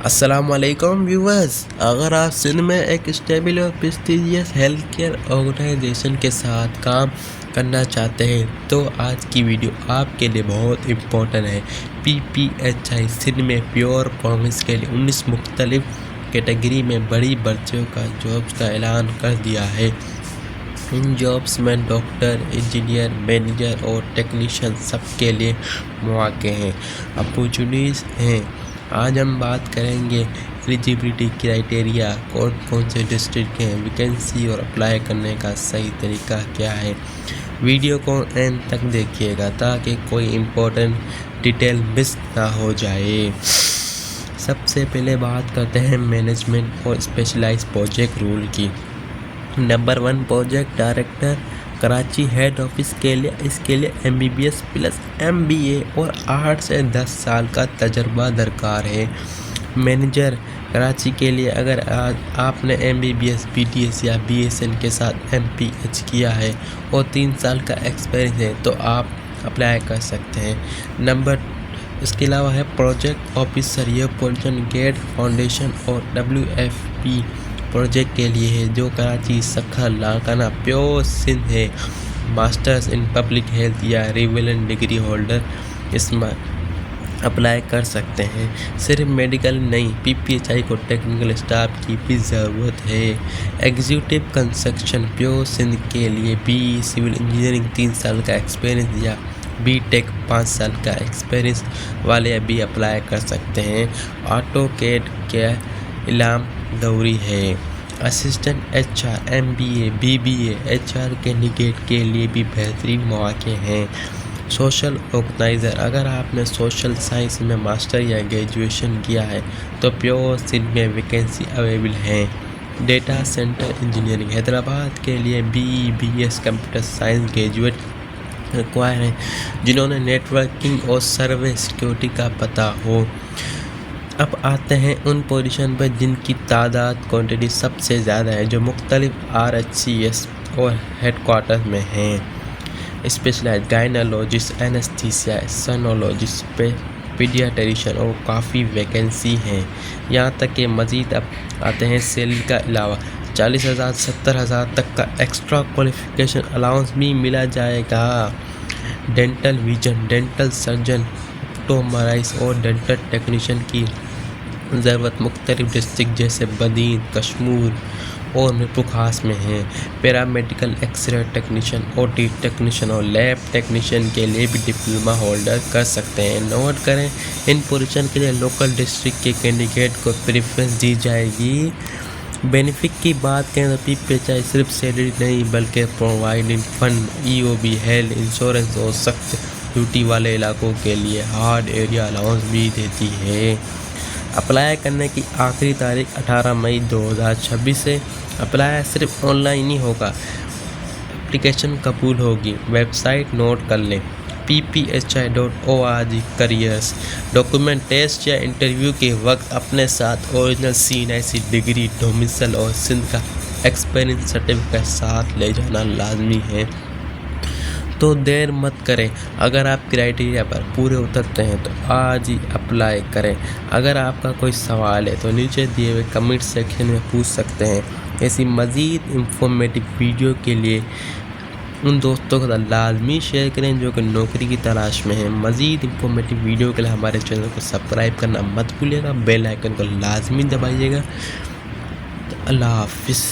السلام علیکم ویورز، اگر آپ سندھ میں ایک اسٹیبل اور پریسٹیجیس ہیلتھ کیئر آرگنائزیشن کے ساتھ کام کرنا چاہتے ہیں تو آج کی ویڈیو آپ کے لیے بہت امپورٹنٹ ہے۔ PPHI سندھ میں پیور پرومس کے لیے 19 مختلف کیٹیگری میں بڑی بھرتیوں کا جابس کا اعلان کر دیا ہے۔ ان جابس میں ڈاکٹر، انجینئر، مینیجر اور ٹیکنیشین سب کے لیے مواقع ہیں، اپورچونیٹیز ہیں۔ آج ہم بات کریں گے ایلیجیبلٹی کرائٹیریا، کون سے ڈسٹرکٹ ہیں، ویکینسی اور اپلائی کرنے کا صحیح طریقہ کیا ہے۔ ویڈیو کو اینڈ تک دیکھیے گا تاکہ کوئی امپورٹنٹ ڈیٹیل مس نہ ہو جائے۔ سب سے پہلے بات کرتے ہیں مینجمنٹ اور اسپیشلائز پروجیکٹ رول کی۔ Number 1 project director Karachi head office کے لیے، اس کے لیے MBBS پلس MBA اور 8 سے 10 سال کا تجربہ درکار ہے۔ مینیجر کراچی کے لیے اگر آپ نے MBBS BDS یا BSN کے ساتھ MPH کیا ہے اور 3 سال کا ایکسپیرینس ہے تو آپ اپلائی کر سکتے ہیں۔ اس کے علاوہ ہے پروجیکٹ آفیسر، یہ پوزیشن گیٹ فاؤنڈیشن اور WFP پروجیکٹ کے لیے ہے جو کراچی، سکھر، لاڑکانہ، پیور سندھ ہے۔ ماسٹرز ان پبلک ہیلتھ یا ریلیونٹ ڈگری ہولڈر اس میں اپلائی کر سکتے ہیں۔ صرف میڈیکل نہیں، PPHI کو ٹیکنیکل اسٹاف کی بھی ضرورت ہے۔ ایگزیکٹو کنسٹرکشن پیور سندھ کے لیے BE سول انجینئرنگ 3 سال کا ایکسپیرینس یا BTech 5 سال کا ایکسپیرینس والے بھی اپلائی کر سکتے ہیں۔ آٹو کیڈ کا علم ضروری ہے۔ Assistant HR MBA BBA HR candidate کے لیے بھی بہترین مواقع ہیں۔ سوشل آرگنائزر، اگر آپ نے سوشل سائنس میں ماسٹر یا گریجویشن کیا ہے تو پیور سندھ میں ویکینسی اویلیبل ہیں۔ ڈیٹا سینٹر انجینئرنگ حیدرآباد کے لیے BE BS computer science graduate require ہیں جنہوں نے نیٹ ورکنگ اور سائبر سیکیورٹی کا پتہ ہو۔ اب آتے ہیں ان پوزیشن پر جن کی تعداد کوانٹٹی سب سے زیادہ ہے، جو مختلف RHCS اور ہیڈ کوارٹر میں ہیں۔ اسپیشلائز گائنالوجسٹ، اینستھیسیا، سینولوجسٹ، پیڈیاٹریشین اور کافی ویکینسی ہیں۔ یہاں تک کہ مزید اب آتے ہیں سیلری کا علاوہ 40,000 70,000 تک کا ایکسٹرا کوالیفیکیشن الاؤنس بھی ملا جائے گا۔ ڈینٹل ویژن، ڈینٹل سرجن، آپٹومیٹرسٹ اور ڈینٹل ٹیکنیشین کی ضرورت مختلف ڈسٹرکٹ جیسے بدین، کشمور اور میرپور خاص میں ہیں۔ Paramedical X ray technician, OT technician اور لیب ٹیکنیشین کے لیے بھی ڈپلومہ ہولڈر کر سکتے ہیں۔ نوٹ کریں، ان پوزیشن کے لیے لوکل ڈسٹرکٹ کے کینڈیڈیٹ کو پریفرنس دی جائے گی۔ بینیفٹ کی بات کریں تو PPHI صرف سیلری نہیں بلکہ providing fund, EOB، health insurance اور سخت ڈیوٹی والے علاقوں کے لیے ہارڈ ایریا الاؤنس بھی دیتی ہے۔ اپلائی کرنے کی آخری تاریخ 18 مئی 2026 ہے۔ اپلائی صرف آن لائن ہی ہوگا، اپلیکیشن قبول ہوگی۔ ویب سائٹ نوٹ کر لیں: PPHI.org کیریئرز۔ ڈاکیومنٹ ٹیسٹ یا انٹرویو کے وقت اپنے ساتھ اوریجنل CNIC ڈگری، ڈومیسل اور سندھ کا ایکسپیرینس سرٹیفکیٹ ساتھ لے جانا لازمی ہے۔ تو دیر مت کریں، اگر آپ کرائٹیریا پر پورے اترتے ہیں تو آج ہی اپلائی کریں۔ اگر آپ کا کوئی سوال ہے تو نیچے دیے ہوئے کمنٹ سیکشن میں پوچھ سکتے ہیں۔ ایسی مزید انفارمیٹیو ویڈیو کے لیے ان دوستوں کے ساتھ لازمی شیئر کریں جو کہ نوکری کی تلاش میں ہیں۔ مزید انفارمیٹیو ویڈیو کے لیے ہمارے چینل کو سبسکرائب کرنا مت بھولیے گا، بیل آئیکن کو لازمی دبائیے گا۔ اللہ حافظ۔